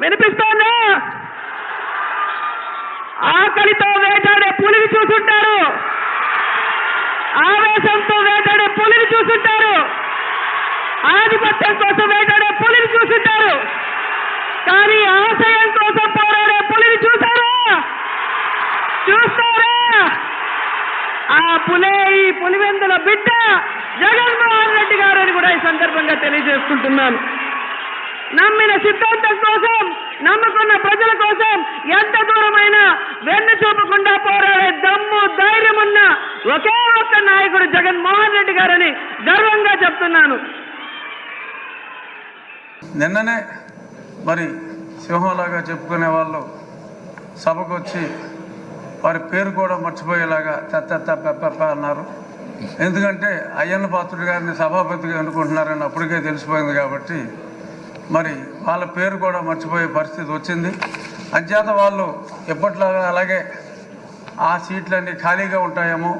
వినిపిస్తోందా? ఆకలితో వేటాడే పులిని చూసుంటారు, ఆవేశంతో వేటాడే పులిని చూసుంటారు, ఆధిపత్యం కోసం వేటాడే పులిని చూసుంటారు, కానీ ఆశయం కోసం పోరాడే పులిని చూసారా? చూస్తారా? ఆ పులే ఈ పులివెందుల బిడ్డ జగన్మోహన్ రెడ్డి గారు అని కూడా ఈ సందర్భంగా తెలియజేసుకుంటున్నాను. నమ్మిన సిద్ధాంతం కోసం, నమ్ముకున్న ప్రజల కోసం ఎంత దూరమైనా వెన్ను చూపకుండా పోరాడే దమ్ము ధైర్యం ఉన్న ఒకే ఒక్క నాయకుడు జగన్మోహన్ రెడ్డి గారని గర్వంగా చెప్తున్నాను. నిన్ననే మరి సింహంలాగా చెప్పుకునే వాళ్ళు సభకు వచ్చి వారి పేరు కూడా మర్చిపోయేలాగా పెప్ప అన్నారు. ఎందుకంటే అయ్యన్న పాత్రుడు గారిని సభాపతిగా ఎన్నుకుంటున్నారని అప్పటికే తెలిసిపోయింది కాబట్టి మరి వాళ్ళ పేరు కూడా మర్చిపోయే పరిస్థితి వచ్చింది. అంచేత వాళ్ళు ఎప్పట్లాగా అలాగే ఆ సీట్లన్నీ ఖాళీగా ఉంటాయేమో